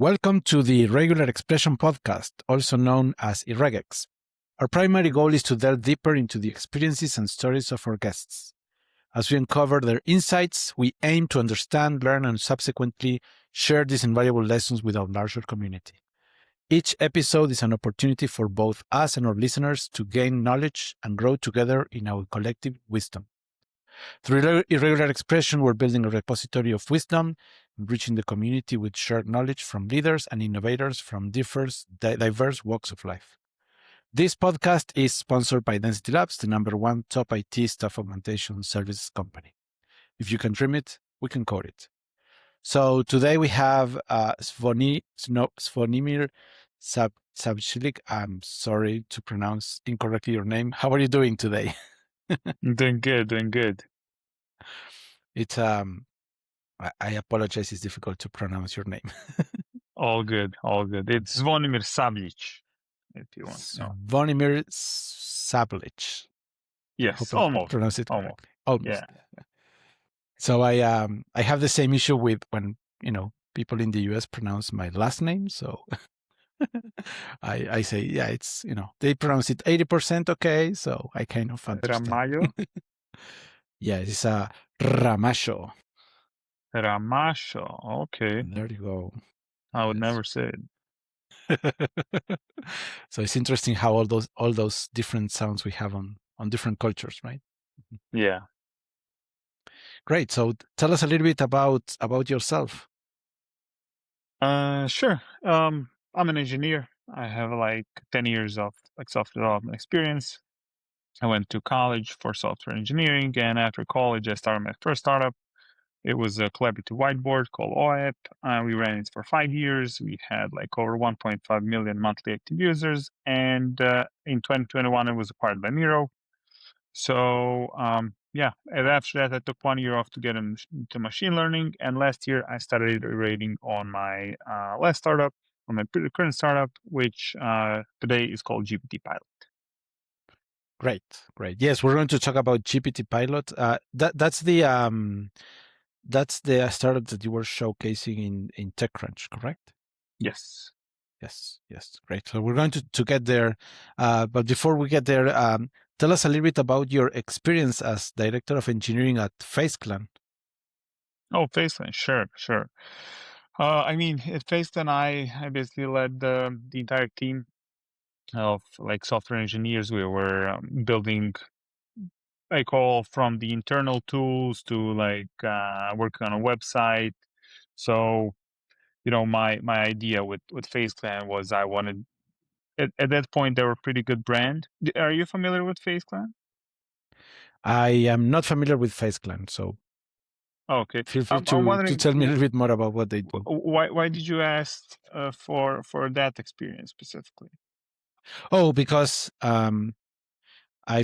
Welcome to the Regular Expression Podcast, also known as IREGEX. Our primary goal is to delve deeper into the experiences and stories of our guests. As we uncover their insights, we aim to understand, learn, and subsequently share these invaluable lessons with our larger community. Each episode is an opportunity for both us and our listeners to gain knowledge and grow together in our collective wisdom. Through Irregular Expression, we're building a repository of wisdom, enriching the community with shared knowledge from leaders and innovators from diverse walks of life. This podcast is sponsored by Density Labs, the _1 top IT staff augmentation services company. If you can dream it, we can code it. So today we have Zvonimir Sabljic. I'm sorry to pronounce incorrectly your name. How are you doing today? Doing good. It's I apologize. It's difficult to pronounce your name. All good. It's Zvonimir Sabljic, if you want to know. Zvonimir Sabljic. Yes, almost. Pronounce it almost. correctly. Almost. Yeah. So I have the same issue with when people in the US pronounce my last name. So I say it's they pronounce it 80% okay. So I kind of understand. Ramallo. Yeah, it's a Ramallo. Ramallo. Okay. There you go. I would never say it. So it's interesting how all those different sounds we have on different cultures, right? Yeah. Great. So tell us a little bit about yourself. Sure. I'm an engineer. I have 10 years of software development experience. I went to college for software engineering, and after college, I started my first startup. It was a collaborative whiteboard called OAP. We ran it for 5 years. We had over 1.5 million monthly active users. And in 2021, it was acquired by Miro. So and after that, I took 1 year off to get into machine learning. And last year, I started iterating on my last startup, on my current startup, which today is called GPT Pilot. Great. Yes, we're going to talk about GPT Pilot. That's the startup that you were showcasing in TechCrunch, correct? Yes. Great. So we're going to get there. But before we get there, tell us a little bit about your experience as director of engineering at FaceClan. Oh, FaceClan, sure. At FaceClan, I basically led the entire team of software engineers. We were building all from the internal tools to working on a website. So my idea with FaceClan was I wanted at that point they were a pretty good brand. Are you familiar with FaceClan? I am not familiar with FaceClan, so okay. Feel free to tell me a little bit more about what they do. Why did you ask for that experience specifically? Oh, because I'm a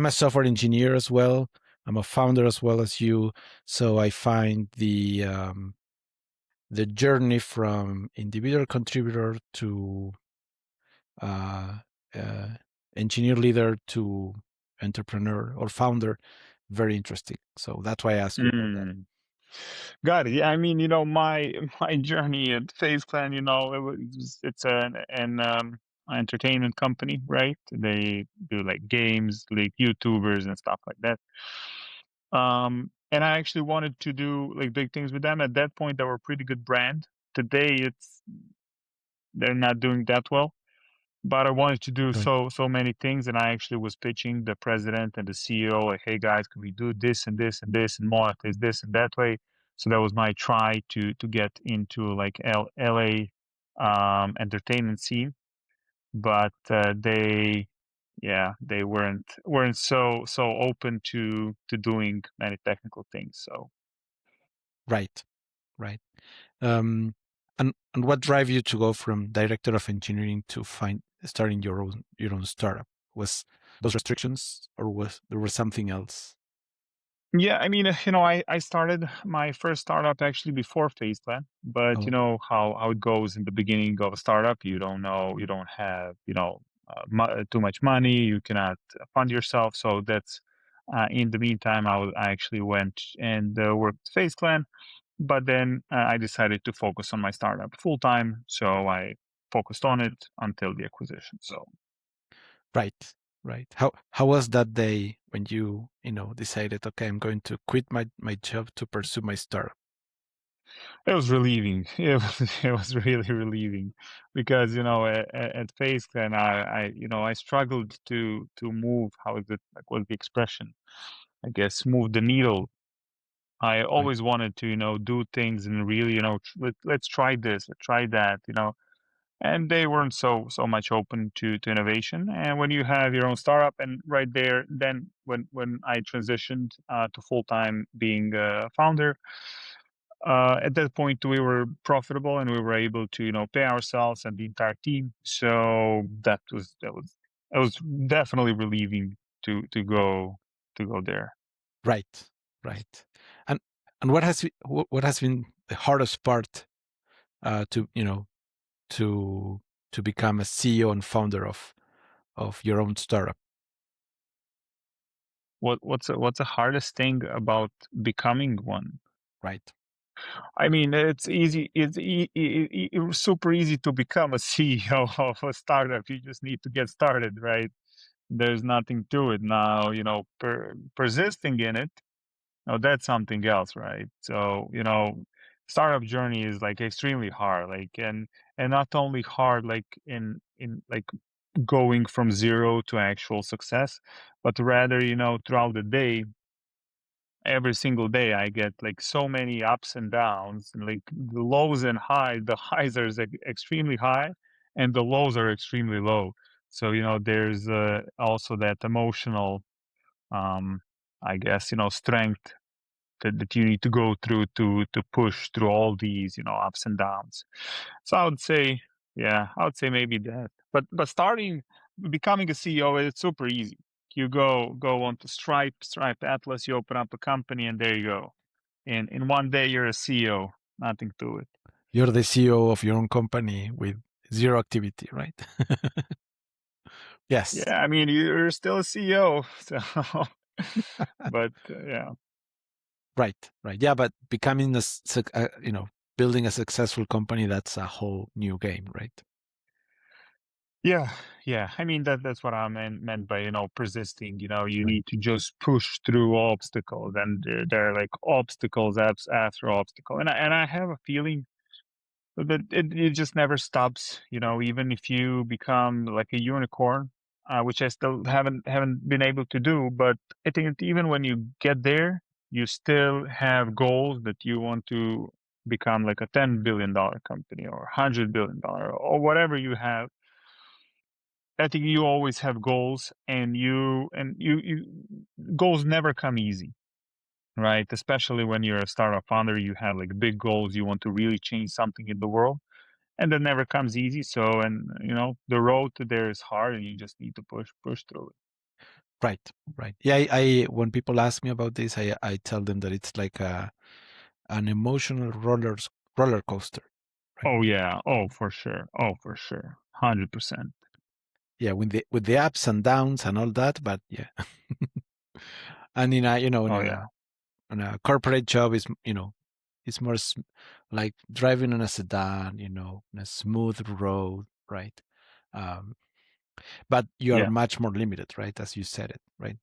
software engineer as well. I'm a founder as well as you. So I find the journey from individual contributor to engineer leader to entrepreneur or founder very interesting. So that's why I asked you about that. Got it. Yeah, my journey at FaceClan, it's an entertainment company, right? They do games, YouTubers and stuff like that. And I actually wanted to do big things with them. At that point, they were a pretty good brand. Today, they're not doing that well. But I wanted to do so many things, and I actually was pitching the president and the CEO, hey guys, can we do this and this and this and monetize this and that way? So that was my try to get into LA entertainment scene, but they weren't so open to doing many technical things. So right. And what drive you to go from director of engineering to starting your own startup? Was those restrictions, or there was something else? Yeah, I started my first startup actually before FaceClan, but you know how it goes in the beginning of a startup. You don't know, you don't have too much money, you cannot fund yourself. So that's in the meantime, I actually went and worked at FaceClan. But then I decided to focus on my startup full time, so I focused on it until the acquisition. So Right. Right. How was that day when you decided, okay, I'm going to quit my job to pursue my startup? it was relieving. It was really relieving because at FaceClan I struggled to move. How is it? Like, what's the expression? I guess move the needle. I Right. always wanted to do things and really let's try this, let's try that. And they weren't so much open to innovation. And when you have your own startup, and right there, then when I transitioned to full time being a founder, at that point we were profitable and we were able to pay ourselves and the entire team. So that was definitely relieving to go there. Right. Right. And what has been the hardest part to to become a CEO and founder of your own startup? What's the hardest thing about becoming one? Right. I mean, it's easy. It's super easy to become a CEO of a startup. You just need to get started, right? There's nothing to it. Now, persisting in it, that's something else, right? So, startup journey is like extremely hard, like, and not only hard, like in like going from zero to actual success, but rather, throughout the day, every single day I get like so many ups and downs, and like the lows and highs. The highs are extremely high and the lows are extremely low. So there's also that emotional um I guess strength that you need to go through to push through all these ups and downs. So I would say maybe that. But starting becoming a CEO, it's super easy. You go onto Stripe Atlas, you open up a company, and there you go. In one day, you're a CEO. Nothing to it. You're the CEO of your own company with zero activity, right? Yes. Yeah, I mean, you're still a CEO. So, but yeah. Right. Right. Yeah, but becoming building a successful company, that's a whole new game, right? Yeah, yeah. I mean that's what I meant by persisting. You Right. need to just push through obstacles, and there are like obstacles after obstacle. And I have a feeling that it just never stops. Even if you become like a unicorn, which I still haven't been able to do, but I think that even when you get there, you still have goals that you want to become like a $10 billion company or $100 billion or whatever you have. I think you always have goals, and you goals never come easy, right? Especially when you're a startup founder, you have like big goals. You want to really change something in the world, and that never comes easy. So, and the road to there is hard, and you just need to push through it. Right. Right. Yeah. I when people ask me about this, I tell them that it's like an emotional roller coaster. Right. Oh yeah. Oh for sure. Oh for sure. 100%. Yeah. With the ups and downs and all that, but yeah. And in a you know Oh yeah. in a corporate job is it's more like driving on a sedan, on a smooth road, right? Um, but you are Yeah. much more limited, right? As you said it, right?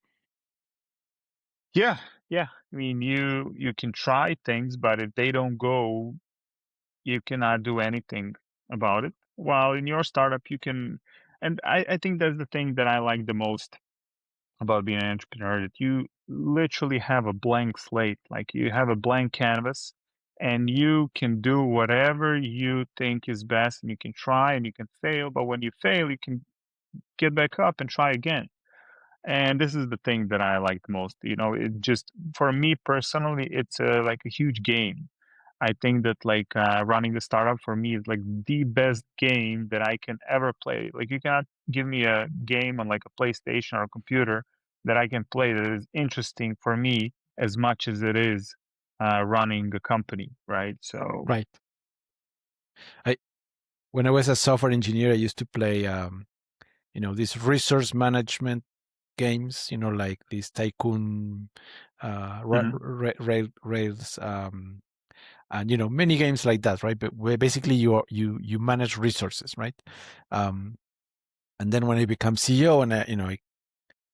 Yeah. Yeah. I mean, you can try things, but if they don't go, you cannot do anything about it. While in your startup, you can, and I think that's the thing that I like the most about being an entrepreneur, that you literally have a blank slate, like you have a blank canvas, and you can do whatever you think is best, and you can try and you can fail, but when you fail, you can get back up and try again. And this is the thing that I like the most. It just, for me personally, it's like a huge game. I think that like running the startup for me is like the best game that I can ever play. Like you cannot give me a game on like a PlayStation or a computer that I can play that is interesting for me as much as it is running a company, right? So, Right. I When I was a software engineer, I used to play these resource management games, like these tycoon mhm. rails and many games like that, right? But where basically you manage resources, right? Um, and then when I become CEO, and I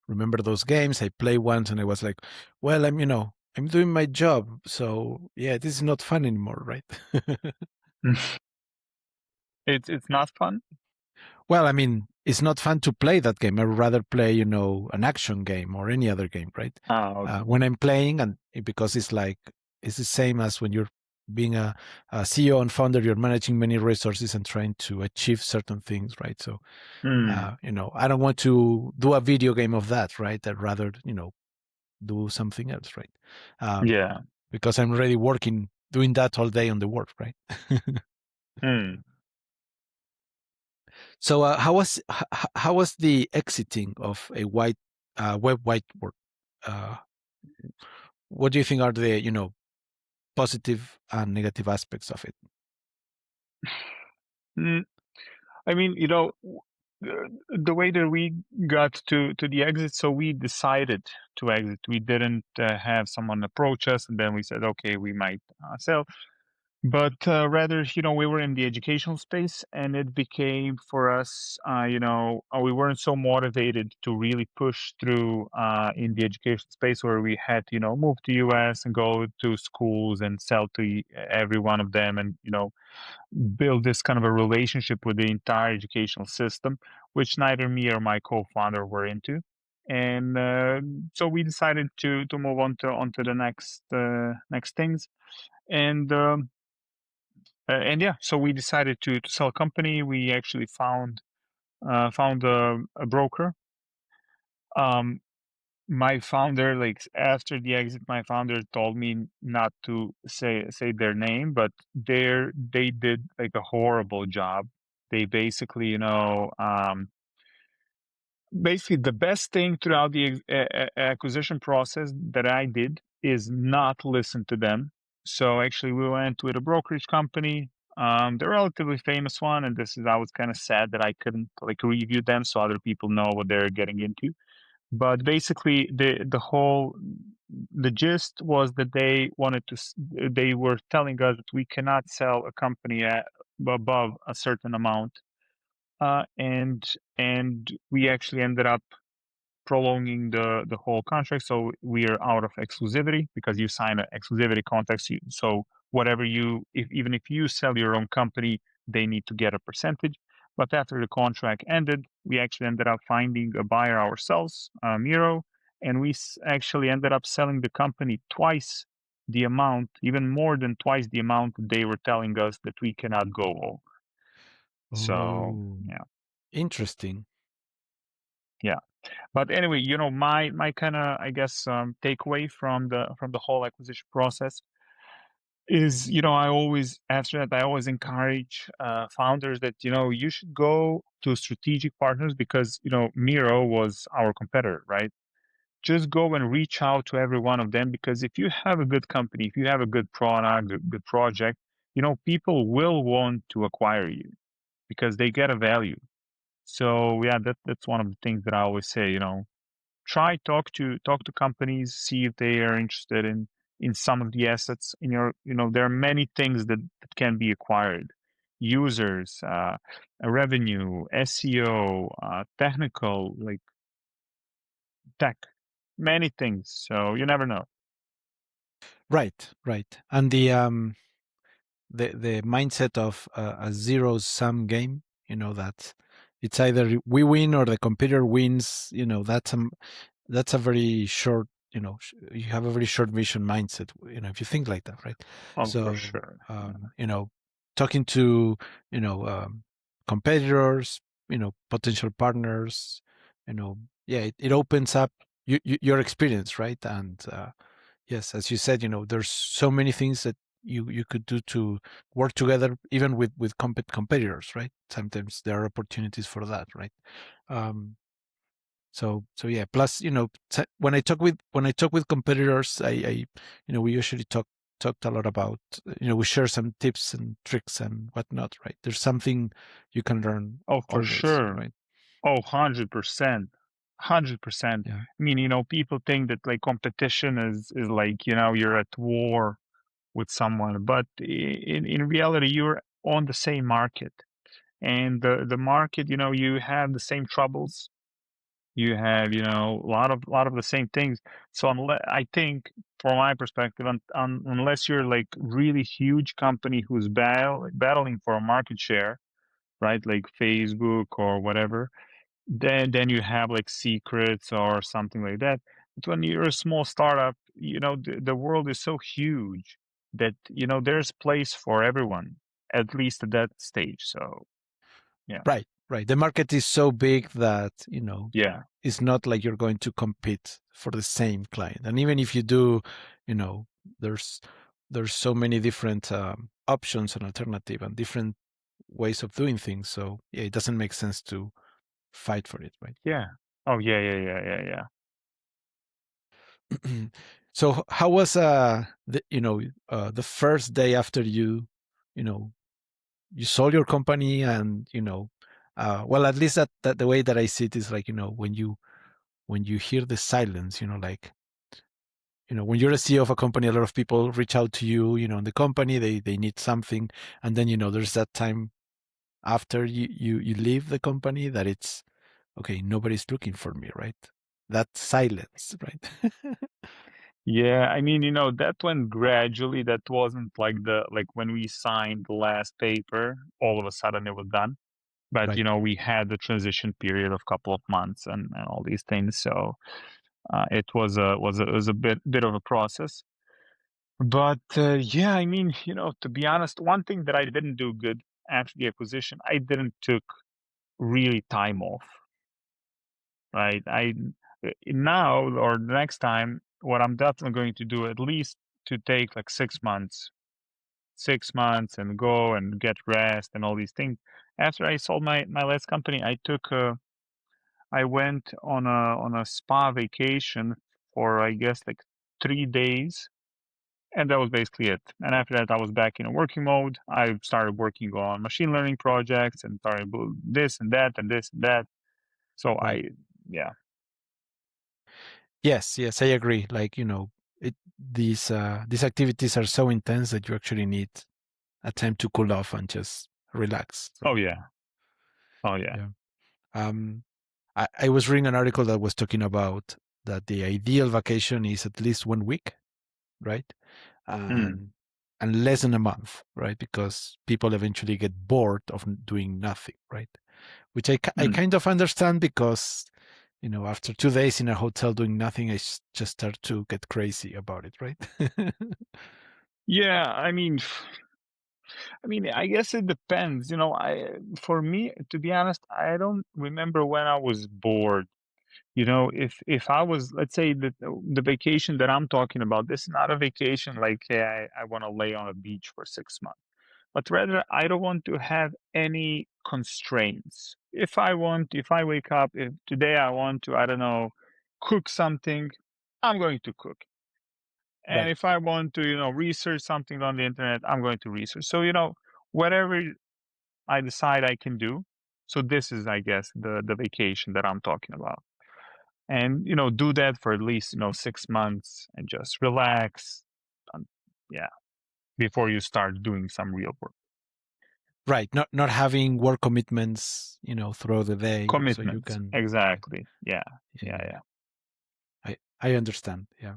remember those games, I play once, and I was like, well, I'm doing my job, so yeah, this is not fun anymore, right? It's not fun. Well, I mean, it's not fun to play that game. I'd rather play, an action game or any other game, right? Okay. When I'm playing, and because it's the same as when you're being a CEO and founder, you're managing many resources and trying to achieve certain things, right? So, Mm, I don't want to do a video game of that, right? I'd rather, do something else, right? Um, yeah. because I'm already working, doing that all day on the work, right? Mm. So how was the exiting of a web whiteboard? Uh, what do you think are the positive and negative aspects of it? Mm. I mean, the way that we got to the exit, so we decided to exit. We didn't have someone approach us, and then we said, okay, we might sell. But rather, we were in the educational space, and it became for us, we weren't so motivated to really push through in the education space where we had to, move to US and go to schools and sell to every one of them, and build this kind of a relationship with the entire educational system, which neither me or my co-founder were into. And so we decided to move on to onto the next things. And yeah, so we decided to sell a company. We actually found a broker. Um, my founder, like after the exit, my founder told me not to say their name, but they did like a horrible job. They basically, basically the best thing throughout the acquisition process that I did is not listen to them. So actually, we went with a brokerage company, the relatively famous one, and this is I was kind of sad that I couldn't like review them so other people know what they're getting into. But basically, the gist was that they were telling us that we cannot sell a company at above a certain amount, and we actually ended up prolonging the whole contract. So we are out of exclusivity because you sign an exclusivity contract. So whatever even if you sell your own company, they need to get a percentage. But after the contract ended, we actually ended up finding a buyer ourselves, Miro, and we actually ended up selling the company twice the amount, even more than twice the amount they were telling us that we cannot go over. So Oh, yeah, interesting. yeah. But anyway, my kind of I guess takeaway from the whole acquisition process is I always after that I always encourage founders that you should go to strategic partners because Miro was our competitor, right? Just go and reach out to every one of them because if you have a good company, if you have a good product, good project, people will want to acquire you because they get a value. So yeah, that's one of the things that I always say. Talk to companies, see if they are interested in some of the assets in your. There are many things that can be acquired: users, revenue, SEO, technical, like tech, many things. So you never know. Right, right. And the mindset of a zero sum game, that it's either we win or the computer wins. That's a very short. You have a very short vision mindset. If you think like that, right? Oh, for So, sure. Yeah. talking to competitors, potential partners, yeah, it opens up your experience, right? And yes, as you said, there's so many things that you could do to work together, even with competitors, right? Sometimes there are opportunities for that, right? Um, so yeah. Plus, when I talk with competitors, we usually talked a lot about, we share some tips and tricks and whatnot, right? There's something you can learn Oh, for always, sure. right? Oh, 100%. 100%. Yeah. I mean, people think that like competition is like, you're at war with someone, but in reality, you're on the same market, and the market, you have the same troubles. You have, a lot of the same things. So unless, I think, from my perspective, unless you're like really huge company who's battling for a market share, right? Like Facebook or whatever, then you have like secrets or something like that. But when you're a small startup, the world is so huge that there's place for everyone, at least at that stage. So yeah. Right, right. The market is so big that, Yeah. it's not like you're going to compete for the same client. And even if you do, you know, there's there's so many different options and alternative and different ways of doing things. So yeah, it doesn't make sense to fight for it, right? Yeah. Oh yeah, yeah, yeah, yeah, yeah. So how was the first day after you know you sold your company, and well, at least that the way that I see it is like, when you hear the silence, like, when you're a CEO of a company, a lot of people reach out to you, in the company, they need something, and then there's that time after you leave the company that it's okay, nobody's looking for me, right? That silence, right? Yeah, I mean, that went gradually. That wasn't like when we signed the last paper, all of a sudden it was done. But Right. we had the transition period of couple of months and all these things. So it was a bit of a process. But yeah, I mean, to be honest, one thing that I didn't do good after the acquisition, I didn't took really time off, right? Now or the next time, what I'm definitely going to do, at least to take like 6 months, 6 months, and go and get rest and all these things. After I sold my last company, I went on a spa vacation for, I guess, like 3 days, and that was basically it. And after that, I was back in a working mode. I started working on machine learning projects and started this and that and this and that. So Right. yeah. Yes, yes, I agree. Like, these activities are so intense that you actually need a time to cool off and just relax, Oh right? yeah. Oh yeah. Yeah. Um, I was reading an article that was talking about that the ideal vacation is at least 1 week, right? Mm, And less than a month, right? Because people eventually get bored of doing nothing, right? Which I mm. kind of understand, because after 2 days in a hotel doing nothing, just start to get crazy about it, right? Yeah, I mean, I guess it depends. For me, to be honest, I don't remember when I was bored. If I was, let's say, the vacation that I'm talking about, this is not a vacation like, hey, I want to lay on a beach for 6 months, but rather I don't want to have any constraints. If I wake up, if today I want to, I don't know, cook something, I'm going to cook. And Right. if I want to, research something on the internet, I'm going to research. So, whatever I decide I can do. So this is, I guess, the vacation that I'm talking about. And, do that for at least, 6 months and just relax. Um, yeah, before you start doing some real work. Right. Not having work commitments, throughout the day, so you Commitments. can. Right. Exactly. Yeah. Yeah, Yeah. yeah, Yeah. yeah. I understand. Yeah.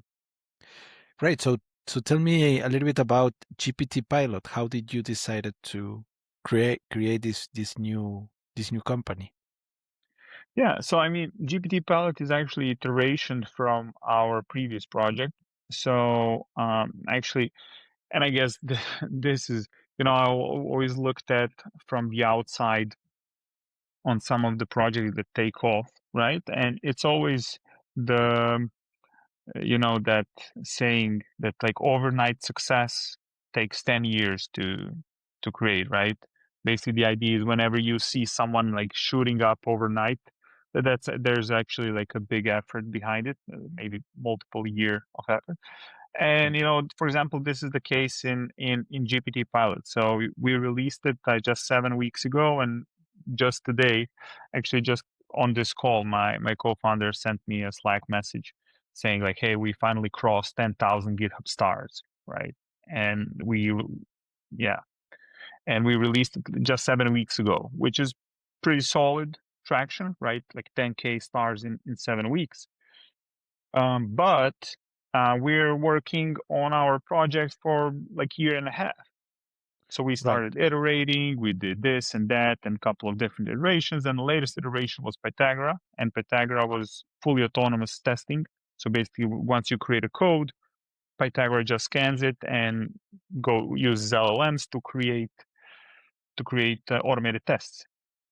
Great. So tell me a little bit about GPT Pilot. How did you decide to create this new company? Yeah. So, I mean, GPT Pilot is actually iteration from our previous project. So, actually, and I guess this is, I always looked at from the outside on some of the projects that take off, right? And it's always the, that saying that like overnight success takes 10 years to create, right? Basically, the idea is whenever you see someone like shooting up overnight, there's actually like a big effort behind it, maybe multiple year of effort. And Right. for example, this is the case in GPT Pilot. So we released it just 7 weeks ago, and just today, actually, just on this call, my co-founder sent me a Slack message saying like, "Hey, we finally crossed 10,000 GitHub stars, right?" and we released it just 7 weeks ago, which is pretty solid traction, right? Like 10K stars in 7 weeks. But we're working on our project for like a year and a half. So we Right. started iterating, we did this and that, and a couple of different iterations. And the latest iteration was Pythagora, and Pythagora was fully autonomous testing. So basically, once you create a code, Pythagora just scans it and uses LLMs to create automated tests.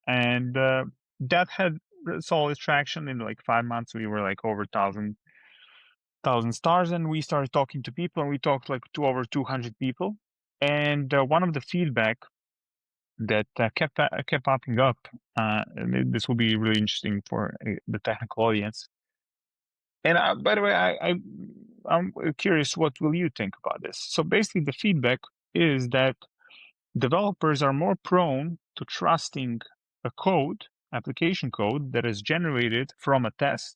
And that had solid traction. In like 5 months. We were like over 1,000 stars, and we started talking to people, and we talked like to over 200 people. And one of the feedback that kept popping up, and this will be really interesting for the technical audience. And by the way, I'm curious, what will you think about this? So basically, the feedback is that developers are more prone to trusting a application code that is generated from a test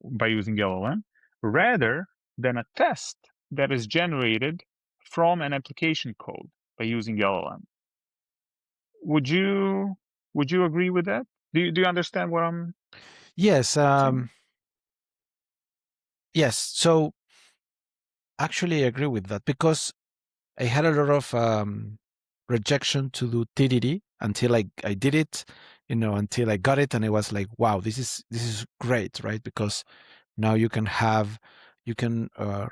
by using LLM, rather than a test that is generated from an application code by using LLM. Would you agree with that? Do you understand what I'm Yes. saying? Yes. So actually, I agree with that because I had a lot of rejection to do TDD until I did it, until I got it, and it was like, wow, this is great, right? Because now you can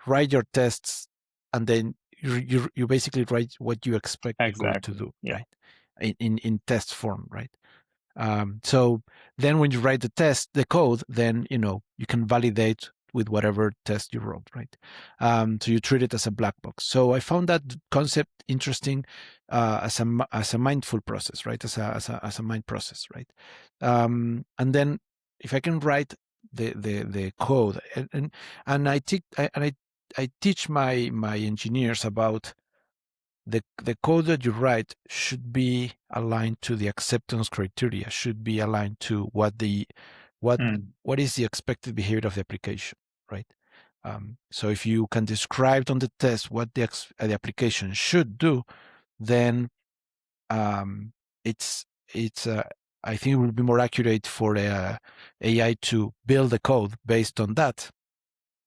write your tests, and then you basically write what you expect the code to Exactly. do, Yeah. right? In test form, right? So then when you write the code, then you can validate with whatever test you wrote, right? So you treat it as a black box. So I found that concept interesting as a mindful process, right? As a mind process, right? And then if I can write the code, and I teach my engineers about the code that you write should be aligned to the acceptance criteria, should be aligned to what is the expected behavior of the application, right? So if you can describe on the test what the application should do, then it's I think it will be more accurate for AI to build the code based on that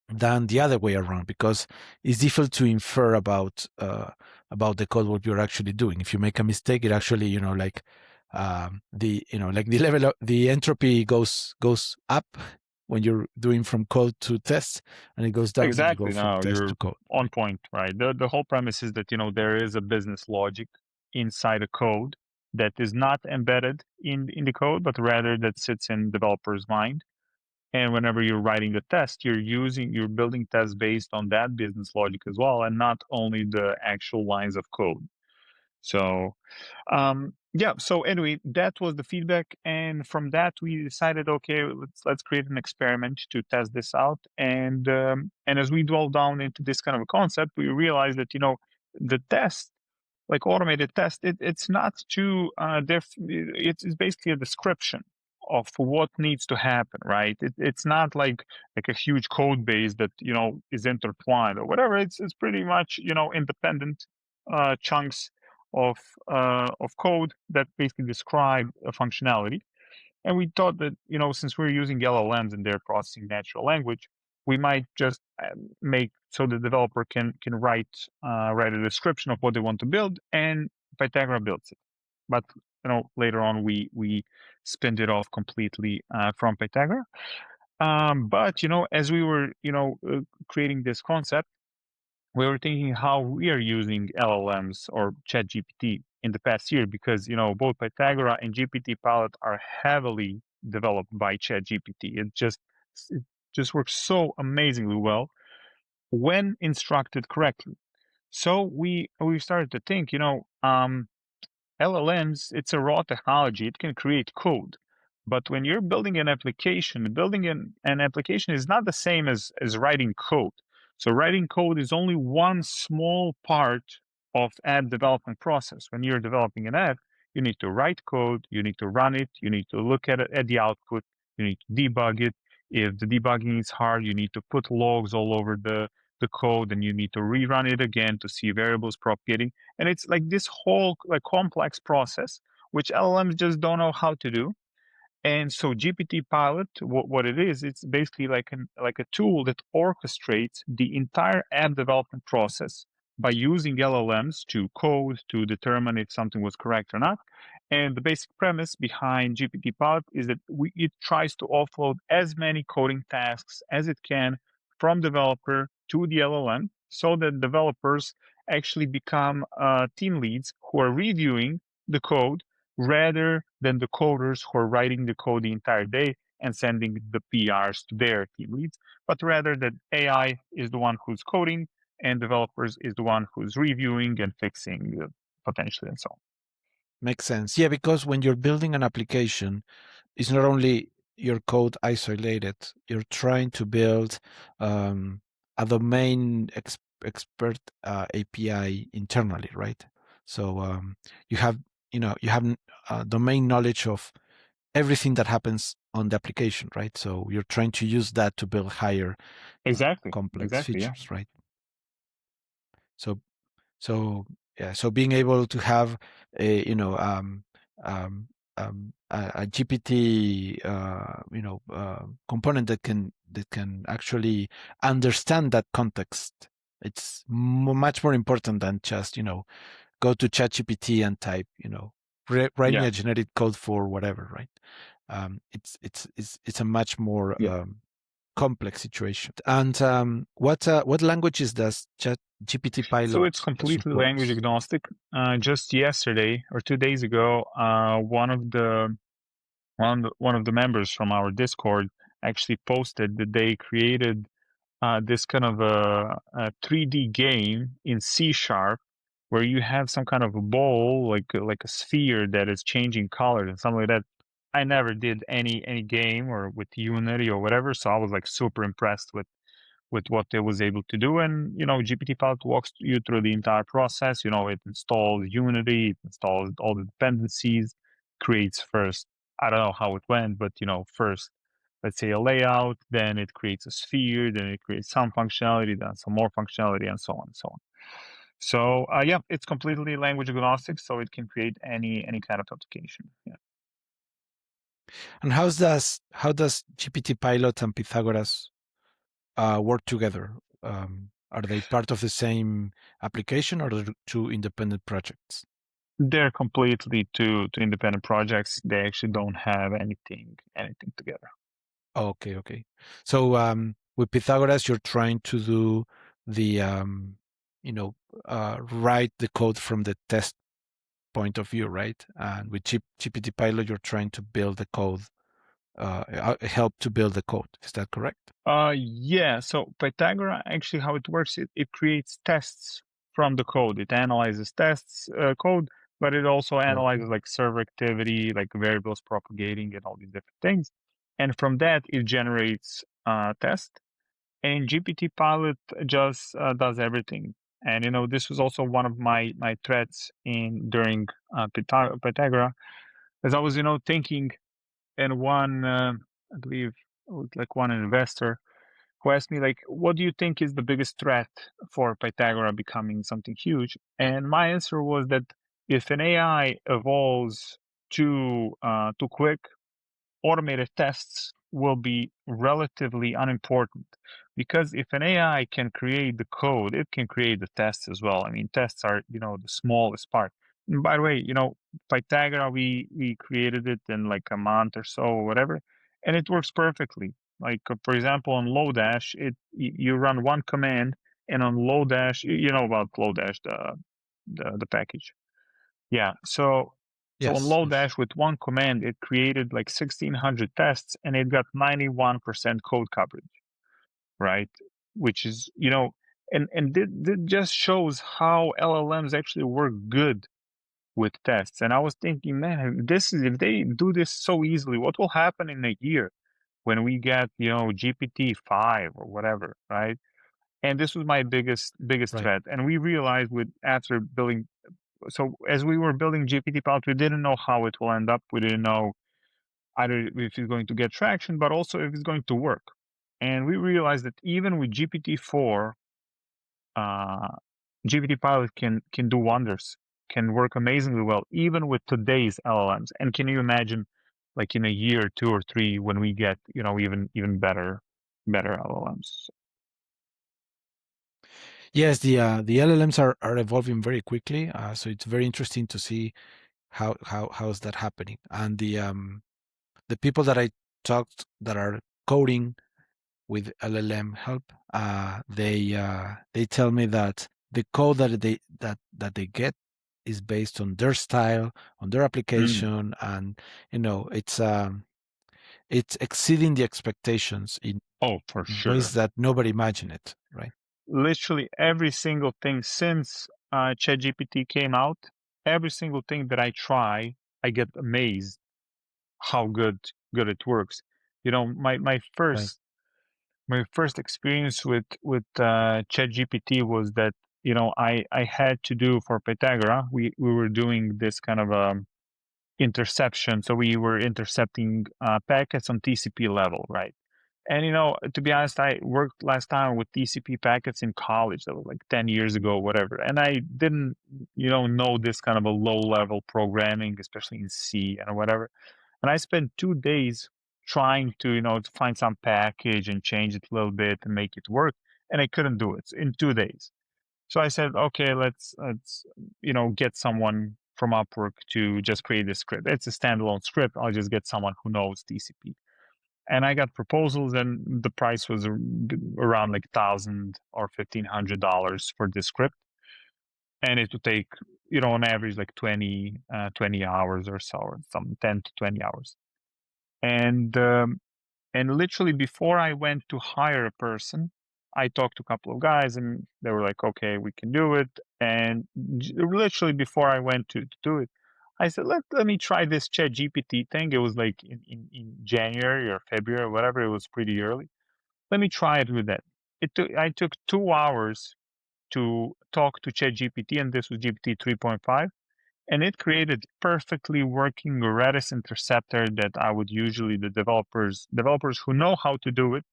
than the other way around, because it's difficult to infer about the code what you're actually doing. If you make a mistake, it actually the level of the entropy goes up when you're doing from code to test, and it goes down when you go Exactly. from No, test you're to code. on Right? point, right? The whole premise is that there is a business logic inside a code that is not embedded in the code, but rather that sits in developer's mind. And whenever you're writing the test, you're building tests based on that business logic as well, and not only the actual lines of code. So, yeah. So anyway, that was the feedback, and from that we decided, okay, let's create an experiment to test this out. And as we dwell down into this kind of a concept, we realized that the test, like automated test, it's not too it's basically a description of what needs to happen, right? It's not like a huge code base that is intertwined or whatever. It's pretty much independent chunks of code that basically describe a functionality. And we thought that, since we're using LLMs and they're processing natural language, we might just make so the developer can write a description of what they want to build, and Pythagora builds it. But later on we spinned it off completely from Pythagora. But as we were creating this concept, we were thinking how we are using LLMs or ChatGPT in the past year, because both Pythagora and GPT Pilot are heavily developed by ChatGPT. It just works so amazingly well when instructed correctly. So we started to think, LLMs, it's a raw technology. It can create code. But when you're building an application, an application is not the same as writing code. So writing code is only one small part of app development process. When you're developing an app, you need to write code, you need to run it, you need to look at it, at the output, you need to debug it. If the debugging is hard, you need to put logs all over the code and you need to rerun it again to see variables propagating. And it's like this whole like complex process, which LLMs just don't know how to do. And so GPT Pilot, what it is, it's basically like a tool that orchestrates the entire app development process by using LLMs to code to determine if something was correct or not. And the basic premise behind GPT Pilot is that it tries to offload as many coding tasks as it can from developer to the LLM, so that developers actually become team leads who are reviewing the code rather than the coders who are writing the code the entire day and sending the PRs to their team leads, but rather that AI is the one who's coding and developers is the one who's reviewing and fixing potentially and so on. Makes sense. Yeah, because when you're building an application, it's not only your code isolated, you're trying to build a domain expert API internally, right? So you have domain knowledge of everything that happens on the application, right? So you're trying to use that to build higher Exactly. complex Exactly. Yeah. features, right? So so yeah, so being able to have a a GPT component that can actually understand that context. It's much more important than just go to ChatGPT and type write me Yeah. a generic code for whatever, right? It's a much more Yeah. complex situation. And what languages does GPT So it's Pilot completely support? language agnostic. Just yesterday or 2 days ago, one of the members from our Discord actually posted that they created this kind of a 3D game in C sharp where you have some kind of a ball, like a sphere that is changing colors and something like that. I never did any game or with Unity or whatever, so I was like super impressed with what it was able to do. And GPT Pilot walks you through the entire process. It installs Unity, it installs all the dependencies, creates first. I don't know how it went, but first, let's say a layout, then it creates a sphere, then it creates some functionality, then some more functionality, and so on and so on. So yeah, it's completely language agnostic, so it can create any kind of application. Yeah. And how does GPT Pilot and Pythagoras work together? Are they part of the same application, or are they two independent projects? They're completely two independent projects. They actually don't have anything together. Okay. So with Pythagoras, you're trying to do the write the code from the test point of view, right? And with GPT Pilot, you're trying to build the code, help to build the code. Is that correct? Yeah. So Pythagora, actually, how it works, it creates tests from the code. It analyzes tests code, but it also analyzes like server activity, like variables propagating, and all these different things. And from that, it generates test. And GPT Pilot just does everything. And this was also one of my threats during Pythagora, as I was thinking, and one I believe it was like one investor who asked me like, what do you think is the biggest threat for Pythagora becoming something huge? And my answer was that if an AI evolves too quick, automated tests will be relatively unimportant, because if an AI can create the code, it can create the tests as well. I mean, tests are the smallest part. And by the way, Pythagora, we created it in like a month or so or whatever, and it works perfectly. Like for example, on Lodash, you run one command, and on Lodash, you know about Lodash, the package. Yeah. So on Yes. Lodash, with one command, it created like 1,600 tests, and it got 91% code coverage, right? Which is, and it just shows how LLMs actually work good with tests. And I was thinking, man, if they do this so easily, what will happen in a year when we get, GPT-5 or whatever, right? And this was my biggest Right. threat. And we realized after building, so as we were building GPT Pilot, we didn't know how it will end up. We didn't know either if it's going to get traction, but also if it's going to work. And we realized that even with GPT-4, GPT Pilot can do wonders, can work amazingly well, even with today's LLMs. And can you imagine, like in a year, 2 or 3, when we get even better LLMs? Yes, the LLMs are evolving very quickly, so it's very interesting to see how's that happening. And the people that I talked that are coding with LLM help, they tell me that the code that they get is based on their style, on their application, and it's exceeding the expectations in Oh, for sure. ways that nobody imagined it, right? Literally every single thing since ChatGPT came out, every single thing that I try, I get amazed how good it works. My Right. first experience with ChatGPT was that I had to do for Pythagora. We were doing this kind of interception, so we were intercepting packets on TCP level, right? And to be honest, I worked last time with TCP packets in college. That was like 10 years ago, whatever. And I didn't, know this kind of a low-level programming, especially in C and whatever. And I spent 2 days trying to find some package and change it a little bit and make it work. And I couldn't do it in 2 days. So I said, okay, let's get someone from Upwork to just create this script. It's a standalone script. I'll just get someone who knows TCP. And I got proposals, and the price was around like $1,000 or $1,500 for this script, and it would take on average like 20 hours or so, or some 10 to 20 hours. And literally before I went to hire a person, I talked to a couple of guys, and they were like, okay, we can do it. And literally before I went to do it, I said, let me try this Chat GPT thing. It was like in January or February or whatever. It was pretty early. Let me try it with that. I took 2 hours to talk to Chat GPT, and this was GPT 3.5. And it created perfectly working Redis interceptor that I would usually, the developers who know how to do it,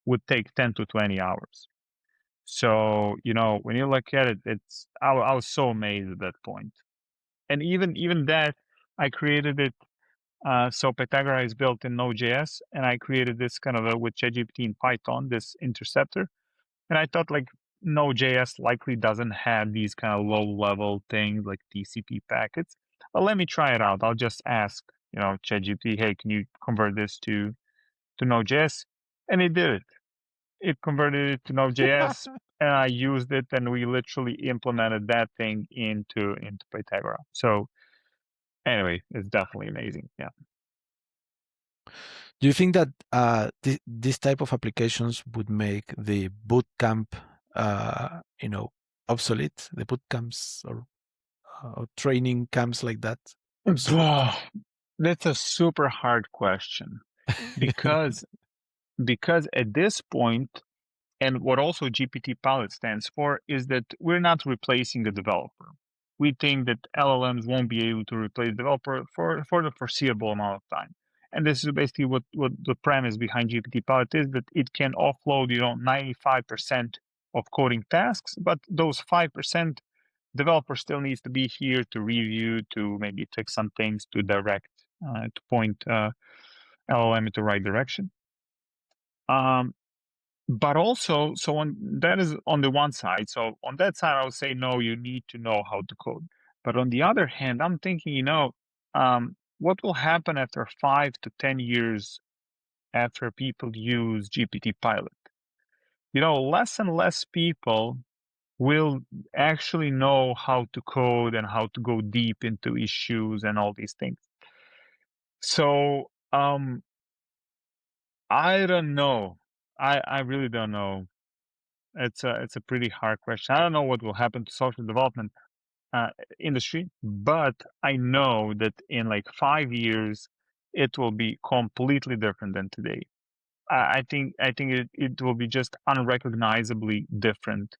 would take 10 to 20 hours. So, when you look at it, I was so amazed at that point. And even that, I created it. So Pythagora is built in Node.js, and I created this kind of with ChatGPT in Python, this interceptor. And I thought like Node.js likely doesn't have these kind of low-level things like TCP packets. But let me try it out. I'll just ask, ChatGPT, hey, can you convert this to Node.js? And it did it. It converted it to Node.js, and I used it, and we literally implemented that thing into Pythagora. So anyway, it's definitely amazing. Yeah. Do you think that this type of applications would make the boot camp, obsolete? The boot camps or training camps like that obsolete? That's a super hard question because at this point, and what also GPT Pilot stands for, is that we're not replacing a developer. We think that LLMs won't be able to replace developer for the foreseeable amount of time. And this is basically what the premise behind GPT Pilot is, that it can offload 95% of coding tasks, but those 5% developer still needs to be here to review, to maybe fix some things, to direct, to point LLM in the right direction. But also, that is on the one side. So on that side, I would say, no, you need to know how to code. But on the other hand, I'm thinking, what will happen after 5 to 10 years after people use GPT Pilot? Less and less people will actually know how to code and how to go deep into issues and all these things. So I don't know. I really don't know. It's a pretty hard question. I don't know what will happen to software development industry, but I know that in like 5 years, it will be completely different than today. I think it will be just unrecognizably different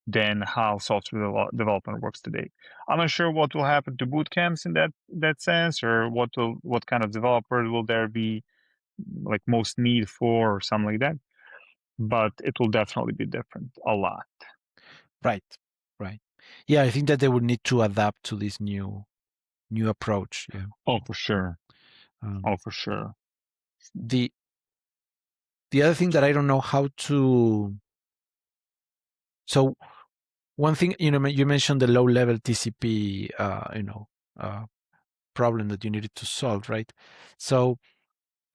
than how software development works today. I'm not sure what will happen to boot camps in that sense, or what kind of developer will there be like most need for, or something like that. But it will definitely be different a lot. Right. Right. Yeah, I think that they would need to adapt to this new approach. Yeah. Oh, for sure. Um, Oh, for sure. the the other thing that I don't know how to. So one thing, you mentioned the low level TCP, uh, problem that you needed to solve, right? So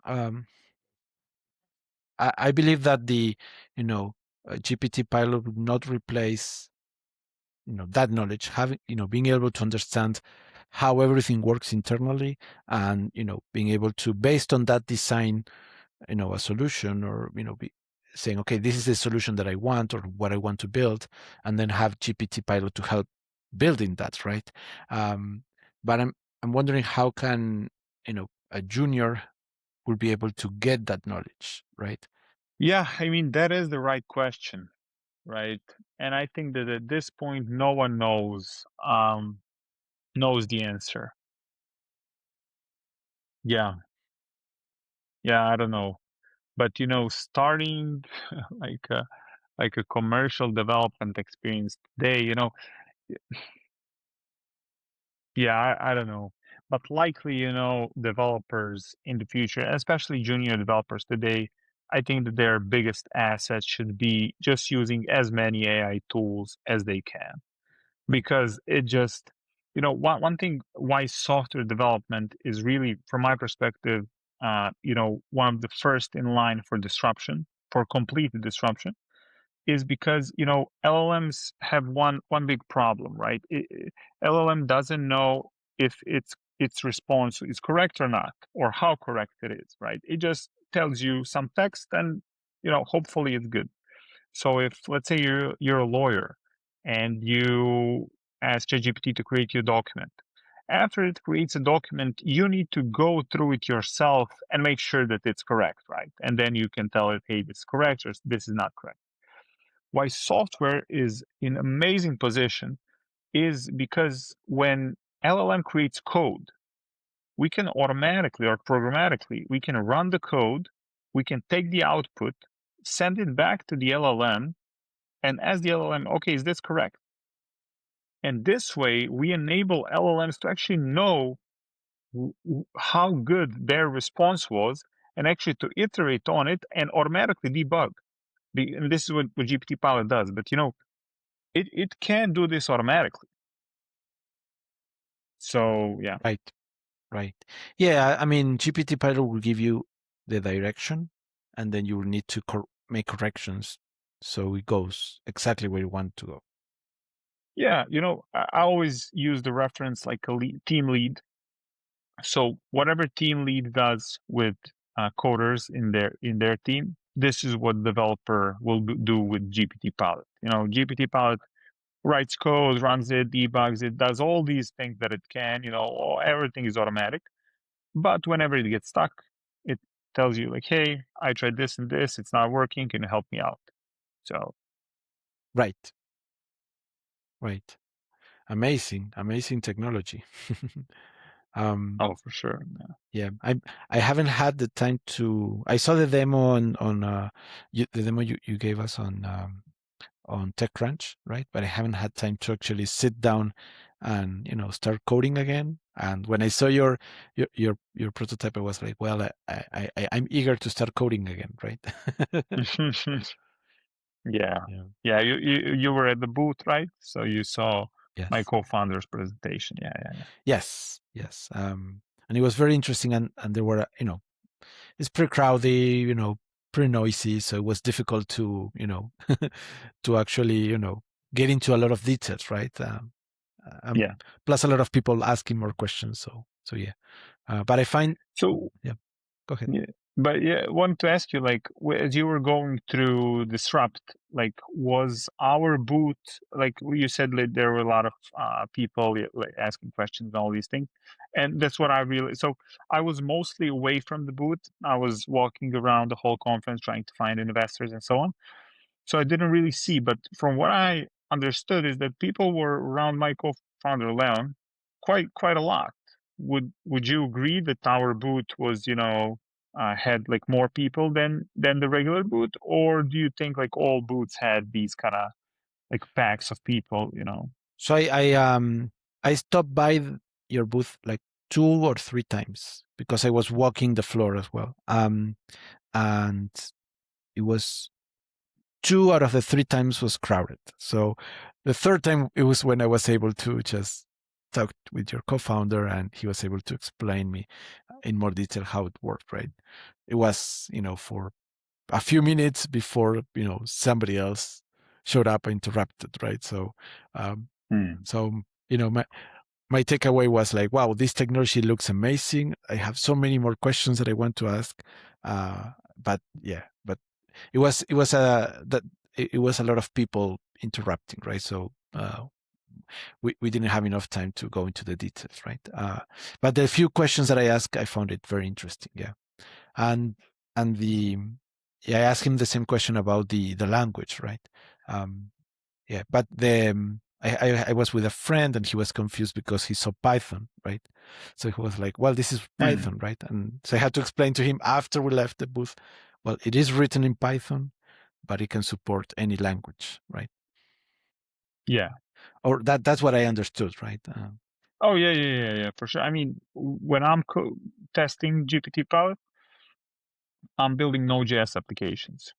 um, I believe that the you know GPT Pilot would not replace that knowledge, having being able to understand how everything works internally, and being able to, based on that, design a solution, or saying, okay, this is the solution that I want, or what I want to build, and then have GPT Pilot to help building that, right? But I'm wondering, how can a junior will be able to get that knowledge, right? Yeah, I mean, that is the right question, right? And I think that at this point, no one knows the answer. Yeah, yeah, I don't know. But starting like a commercial development experience today, yeah, I don't know. But likely, developers in the future, especially junior developers today, I think that their biggest asset should be just using as many AI tools as they can. Because it just, one thing why software development is really, from my perspective, one of the first in line for disruption, for complete disruption, is because LLMs have one big problem, right? LLM doesn't know if its response is correct or not, or how correct it is, right? It just tells you some text, and hopefully it's good. So if, let's say, you're a lawyer and you ask ChatGPT to create you a document. After it creates a document, you need to go through it yourself and make sure that it's correct, right? And then you can tell it, hey, this is correct, or this is not correct. Why software is in amazing position is because when LLM creates code, we can automatically or programmatically, we can run the code, we can take the output, send it back to the LLM, and ask the LLM, okay, is this correct? And this way, we enable LLMs to actually know how good their response was, and actually to iterate on it and automatically debug. And this is what GPT Pilot does. But it can do this automatically. So yeah. Right. Right. Yeah, I mean, GPT Pilot will give you the direction, and then you will need to make corrections so it goes exactly where you want to go. Yeah, I always use the reference like a team lead. So whatever team lead does with coders in their team, this is what developer will do with GPT Pilot. GPT Pilot writes code, runs it, debugs it, does all these things that it can. Everything is automatic. But whenever it gets stuck, it tells you like, "Hey, I tried this and this. It's not working. Can you help me out?" So Right. Right. Amazing technology. oh, for sure. Yeah, I haven't had the time to. I saw the demo on the demo you gave us on TechCrunch, right? But I haven't had time to actually sit down and start coding again. And when I saw your prototype, I was like, well, I'm eager to start coding again, right? Yeah. Yeah. Yeah. You were at the booth, right? So you saw my Yes. co-founder's presentation. Yeah. Yeah. Yes. Yes. And it was very interesting, and there were it's pretty crowded, pretty noisy, so it was difficult to to actually get into a lot of details, right? Yeah. Plus a lot of people asking more questions. So yeah, but I find, So yeah, go ahead. yeah, but yeah, I wanted to ask you, like, as you were going through Disrupt, like, was our booth, like you said, like, there were a lot of people like asking questions and all these things, and that's what I really. So I was mostly away from the booth. I was walking around the whole conference trying to find investors and so on. So I didn't really see, but from what I understood is that people were around my co-founder Leon quite a lot. Would you agree that our booth was had like more people than the regular booth, or do you think like all booths had these kind of like packs of people, So I stopped by your booth like 2 or 3 times because I was walking the floor as well. And it was 2 out of the 3 times was crowded. So the third time it was when I was able to just talk with your co-founder, and he was able to explain me in more detail how it worked. Right? It was for a few minutes before somebody else showed up and interrupted. Right? So um, so my takeaway was like, wow, this technology looks amazing. I have so many more questions that I want to ask. But it was a lot of people interrupting, right? So we didn't have enough time to go into the details, right? But the few questions that I asked, I found it very interesting. Yeah. And I asked him the same question about the language, right? Um, yeah, but I was with a friend, and he was confused because he saw Python, right? So he was like, well, this is Python, right? And so I had to explain to him after we left the booth, well, it is written in Python, but it can support any language, right? Yeah. Or that's what I understood, right? Oh, yeah, for sure. I mean, when I'm testing GPT Pilot, I'm building Node.js applications.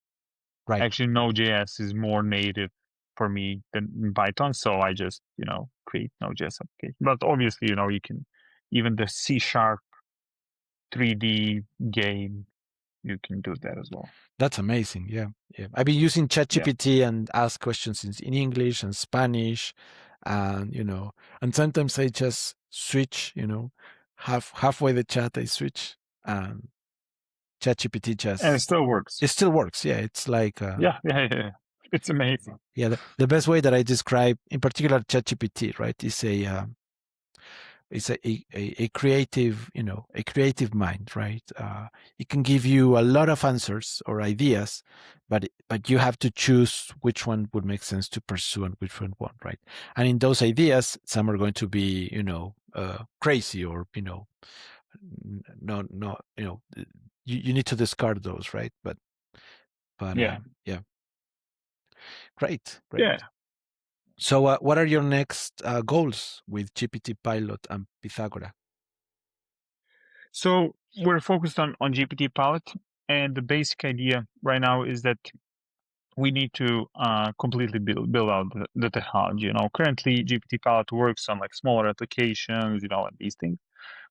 Right. Actually, Node.js is more native for me than Python, so I just, create Node.js application. But obviously, you can, even the C# 3D game, you can do that as well. That's amazing. Yeah. I've been using ChatGPT and ask questions in English and Spanish, and and sometimes I just switch. Halfway the chat I switch, and ChatGPT And it just still works. it still works. Yeah, it's like Yeah. It's amazing. yeah. The best way that I describe, in particular, ChatGPT, right, is it's a creative, a creative mind, right? It can give you a lot of answers or ideas, but you have to choose which one would make sense to pursue and which one won't, right? And in those ideas, some are going to be, crazy, or no, you need to discard those, right? But Yeah. yeah, great. Yeah. So, what are your next goals with GPT Pilot and Pythagora? So we're focused on GPT Pilot, and the basic idea right now is that we need to completely build out the technology. Currently GPT Pilot works on like smaller applications, and these things,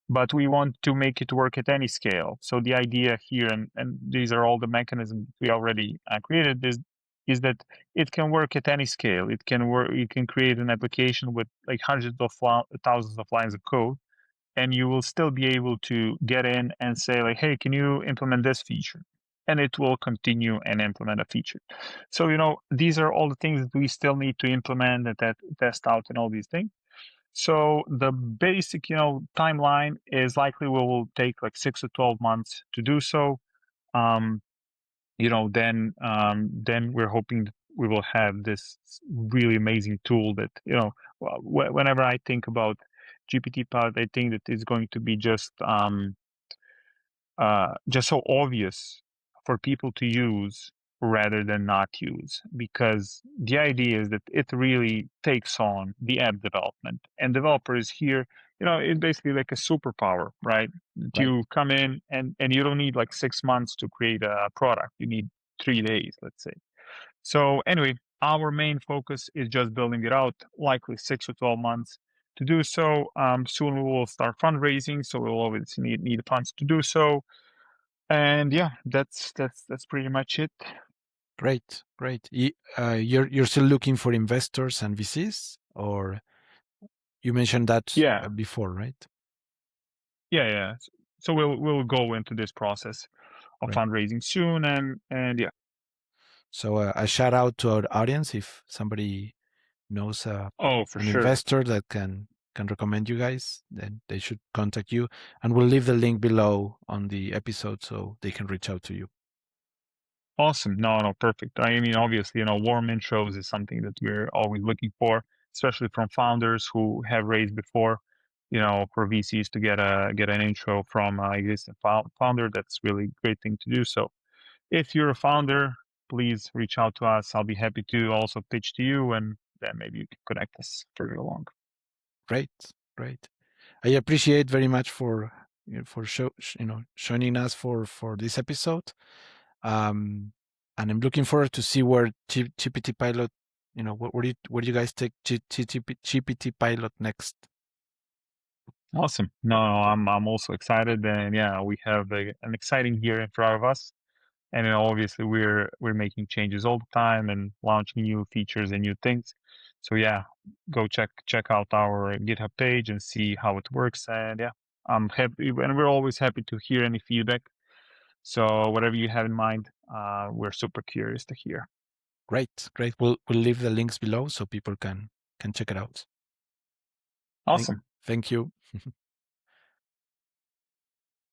but we want to make it work at any scale. So the idea here, and these are all the mechanisms we already created, is that it can work at any scale. It can work. You can create an application with like hundreds of thousands of lines of code, and you will still be able to get in and say like, hey, can you implement this feature? And it will continue and implement a feature. So, these are all the things that we still need to implement and test out and all these things. So the basic, timeline is likely we will take like 6 to 12 months to do so. Then we're hoping that we will have this really amazing tool that, whenever I think about GPT Pilot, I think that it's going to be just so obvious for people to use rather than not use, because the idea is that it really takes on the app development, and developers here, it's basically like a superpower, right? That you come in and you don't need like 6 months to create a product. You need 3 days, let's say. So anyway, our main focus is just building it out, likely 6 to 12 months to do so. Soon we will start fundraising, so we'll always need funds to do so. And yeah, that's pretty much it. Great. You're still looking for investors and VCs, or you mentioned that before, right? Yeah. So we'll go into this process of fundraising soon, and yeah. So a shout out to our audience. If somebody knows for an sure. investor that can recommend you guys, then they should contact you, and we'll leave the link below on the episode so they can reach out to you. Awesome. No, perfect. I mean, obviously, warm intros is something that we're always looking for, especially from founders who have raised before. For VCs to get an intro from existing founder, that's really a great thing to do. So if you're a founder, please reach out to us. I'll be happy to also pitch to you, and then maybe you can connect us further along. Great. I appreciate very much for joining us for this episode. And I'm looking forward to see where GPT Pilot, where do you guys take GPT Pilot next? Awesome. No, I'm also excited, and yeah, we have an exciting year in front of us. And obviously we're making changes all the time and launching new features and new things. So yeah, go check out our GitHub page and see how it works. And yeah, I'm happy, and we're always happy to hear any feedback. So whatever you have in mind, we're super curious to hear. Great. We'll leave the links below so people can check it out. Awesome. Thank you.